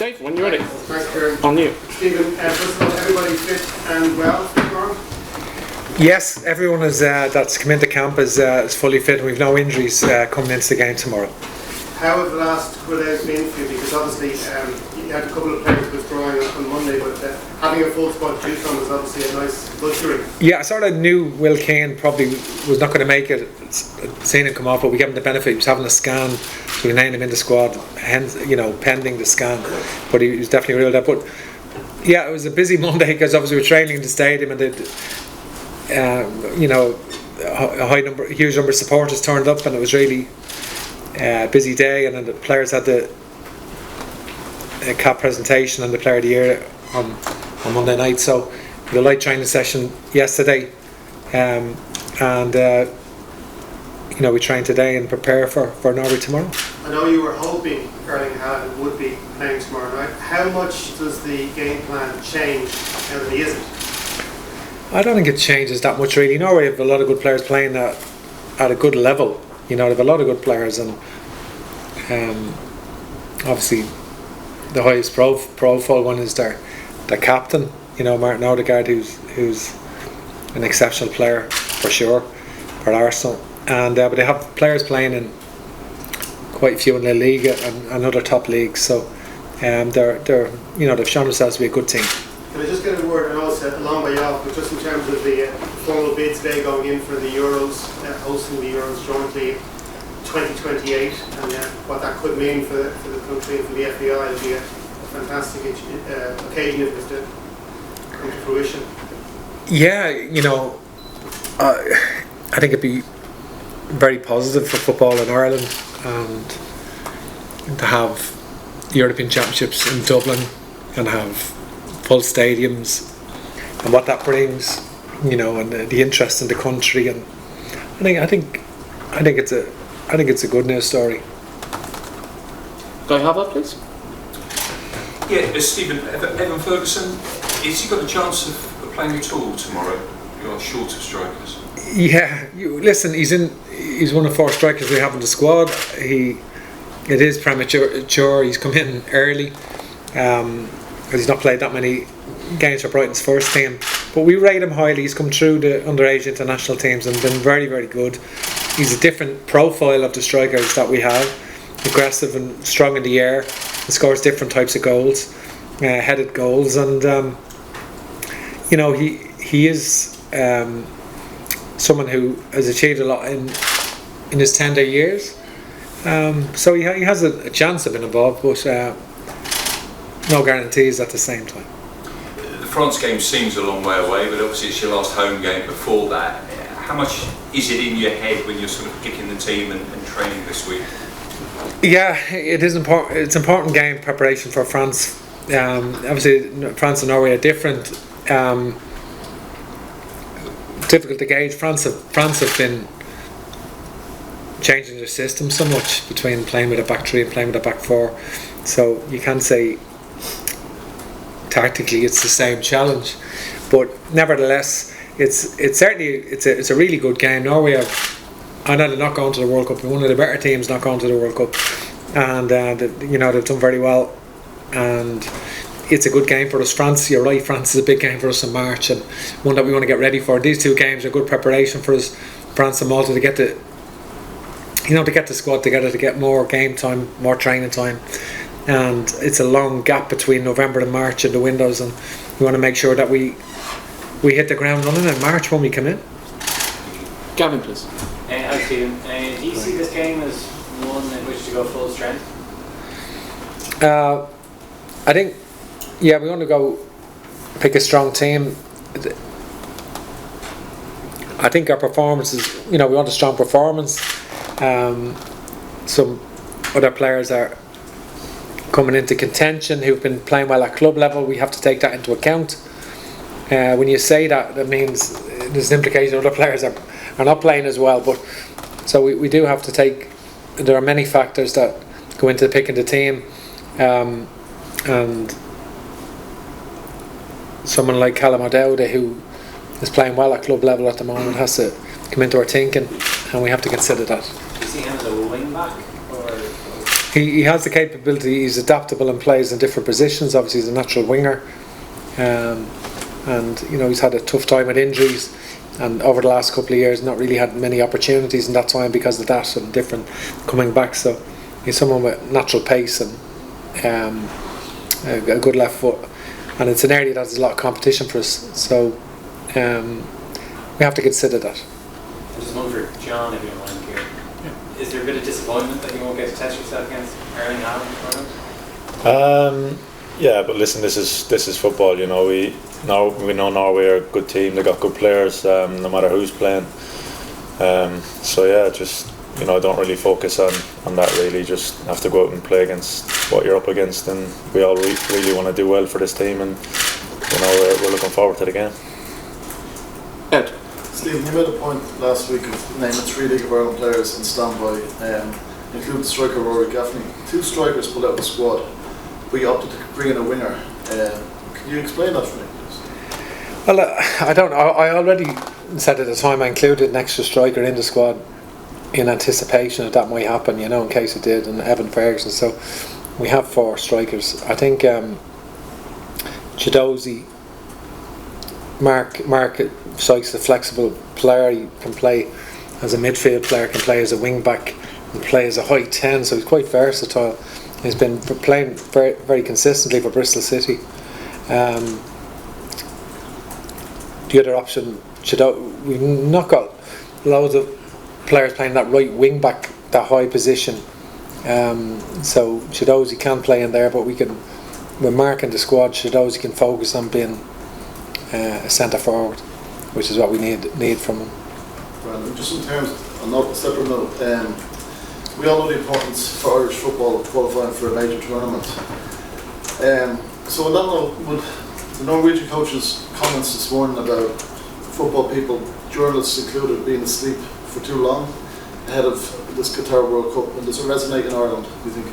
Dave, when you're ready. Thanks, Kieran. On you. Stephen, first of all, everybody fit and well tomorrow? Yes, everyone that's come into camp is fully fit, and we've no injuries coming into the game tomorrow. How have the last couple of days been for you? Because obviously you had a couple of players withdrawing on Monday, but having a full squad to choose from is obviously a nice luxury. Yeah, I sort of knew Will Kane probably was not going to make it. Seen him come off, but we gave him the benefit. He was having a scan, so we named him in the squad, hence, pending the scan. But he was definitely ruled out. But yeah, it was a busy Monday because obviously we were training in the stadium, and a huge number of supporters turned up, and it was really a busy day. And then the players had the cap presentation and the Player of the Year on Monday night. So the light training session yesterday, and we train today and prepare for Norway tomorrow. I know you were hoping Erling Haaland would be playing tomorrow night. How much does the game plan change now that he isn't? I don't think it changes that much really. Norway have a lot of good players playing at a good level. They have a lot of good players, and obviously the highest profile one is their captain, Martin Odegaard, who's an exceptional player for sure for Arsenal. And but they have players playing in quite a few in La Liga and other top leagues. So they've shown themselves to be a good team. Can I just get a word, I know it's a long way off, but just in terms of the formal bid today going in for the Euros, hosting the Euros jointly 2028, and what that could mean for the country and for the FAI, it'll be a fantastic occasion if it's to come to fruition. Yeah, I think it'd be very positive for football in Ireland, and to have European Championships in Dublin and have full stadiums and what that brings, and the interest in the country. And I think it's a good news story. Can I have that, please? Yeah, Stephen, Evan Ferguson, has he got a chance of playing at all tomorrow? You are short of strikers. Yeah, listen, he's one of 4 strikers we have in the squad. It is premature. He's come in early because he's not played that many games for Brighton's first team. But we rate him highly. He's come through the underage international teams and been very, very good. He's a different profile of the strikers that we have. Aggressive and strong in the air. He scores different types of goals, headed goals, and he is someone who has achieved a lot in his tender years. So he has a chance of being involved, but no guarantees at the same time. The France game seems a long way away, but obviously it's your last home game before that. How much is it in your head when you're sort of picking the team and training this week? Yeah, it is important. It's an important game preparation for France. Obviously, France and Norway are different. Difficult to gauge. France have been changing their system so much between playing with a back 3 and playing with a back 4. So you can't say tactically it's the same challenge, but nevertheless, it's a really good game. Norway I know they're not going to the World Cup. They're one of the better teams not going to the World Cup, and they've done very well, and it's a good game for us. France, you're right, France is a big game for us in March, and one that we want to get ready for. These 2 games are good preparation for us, France and Malta, to get the squad together, to get more game time, more training time. And it's a long gap between November and March in the windows, and we want to make sure that we hit the ground running in March when we come in. Gavin, please. Hi Stephen, do you see this game as one in which to go full strength? I think, we want to go pick a strong team. I think our performance is, we want a strong performance. Some other players are coming into contention who've been playing well at club level. We have to take that into account. When you say that, that means there's an implication other players are not playing as well. But so we do have to take. There are many factors that go into picking the team, and someone like Callum O'Dowda, who is playing well at club level at the moment, has to come into our thinking, and we have to consider that. Do you see him as a wing back? he has the capability. He's adaptable and plays in different positions. Obviously, he's a natural winger, and he's had a tough time with injuries, and over the last couple of years, not really had many opportunities in that time because of that and different coming back. So he's someone with natural pace and a good left foot, and it's an area that has a lot of competition for us. So we have to consider that. Just one for John, if you don't mind, here. Is there a bit of disappointment that you won't get to test yourself against Erling Haaland? Yeah, but listen, this is football. We know Norway are a good team. They got good players, no matter who's playing. So yeah, just don't really focus on that. Really, just have to go out and play against what you're up against, and we all really want to do well for this team, and we're looking forward to the game. Ed. Stephen, you made a point last week of naming 3 League of Ireland players in standby, including striker Rory Gaffney. 2 strikers pulled out the squad, but you opted to bring in a winger. Can you explain that for me, please? Well, I don't know. I already said at the time I included an extra striker in the squad in anticipation that might happen, in case it did, and Evan Ferguson. So we have 4 strikers. I think Chidozie, Mark Sykes, a flexible player. He can play as a midfield player, can play as a wing back, and play as a high 10. So he's quite versatile. He's been playing very, very consistently for Bristol City. The other option, we've not got loads of players playing that right wing back, that high position. So Chidozie can play in there, but with Mark in the squad, Chidozie can focus on being a centre forward, which is what we need from him. Brandon, just in terms, a separate note, we all know the importance for Irish football qualifying for a major tournament. So on that note, would the Norwegian coach's comments this morning about football people, journalists included, being asleep for too long ahead of this Qatar World Cup, and does it resonate in Ireland, do you think?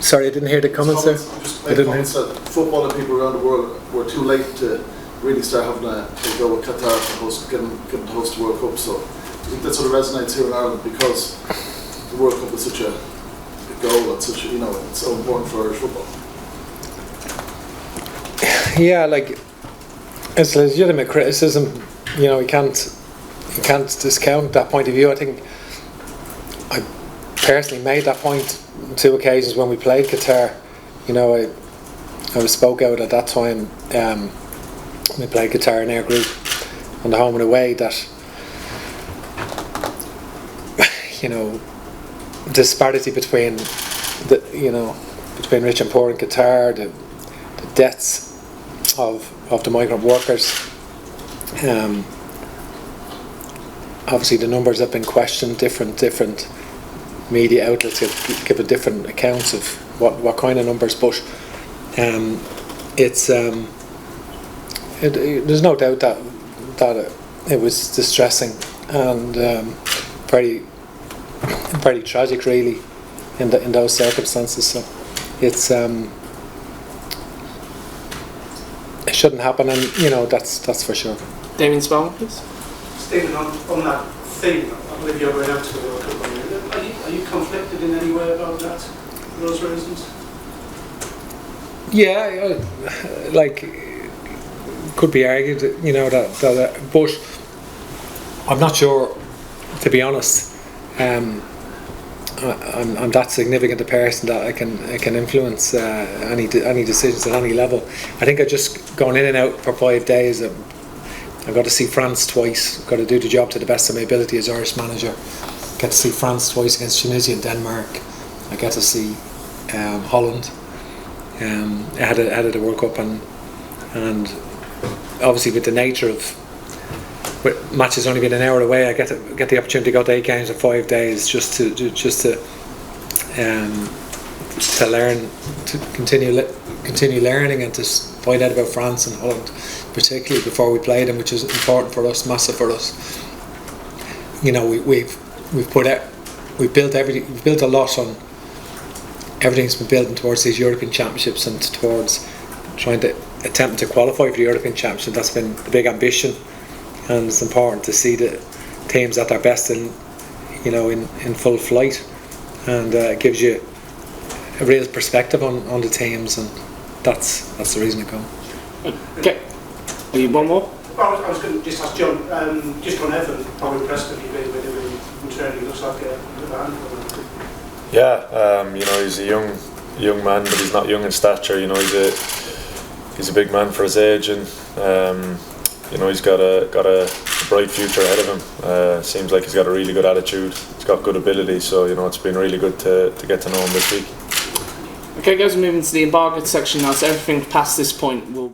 Sorry, I didn't hear the comments there. Just made comments that footballing people around the world were too late to really start having a go with Qatar to host, getting to host the World Cup. So I think that sort of resonates here in Ireland because the World Cup is such a goal and such it's so important for Irish football. Yeah, it's legitimate criticism. You can't discount that point of view. I think I personally made that point on 2 occasions when we played Qatar. I spoke out at that time. We played Qatar in our group on the home and away. That disparity between between rich and poor in Qatar, the deaths of the migrant workers. Obviously, the numbers have been questioned. Different media outlets have given different accounts of what kind of numbers, but there's no doubt that it was distressing and very very tragic, really, in those circumstances. So it shouldn't happen, and that's for sure. Damien Spallman, please. Stephen, on that theme, I believe you're going out to the World Cup. Are you conflicted in any way about that, for those reasons? Yeah, could be argued, that, but I'm not sure, to be honest. I'm that significant a person that I can influence any decisions at any level. I think I just gone in and out for 5 days. I've got to see France twice. Got to do the job to the best of my ability as Irish manager. Get to see France twice against Tunisia and Denmark. I get to see Holland ahead of the World Cup, and obviously with the nature of matches only being an hour away, I get the opportunity to go to 8 games in 5 days just to learn, to continue learning, and to find out about France and Holland, particularly before we play them, which is important for us, massive for us. We've built a lot on everything's been building towards these European Championships and towards trying to attempt to qualify for the European Championship. That's been the big ambition, and it's important to see the teams at their best in full flight. and it gives you a real perspective on the teams, and that's the reason I come. Okay. Have you one more? Well, I was going to just ask John, just on Evan, how impressed have you been with him in training? Looks like a man. Yeah, you know, he's a young man, but he's not young in stature. You know, he's a big man for his age, and you know, he's got a bright future ahead of him. Seems like he's got a really good attitude. He's got good ability. So you know, it's been really good to get to know him this week. Okay, guys, we're moving to the embargoed section now. So everything past this point will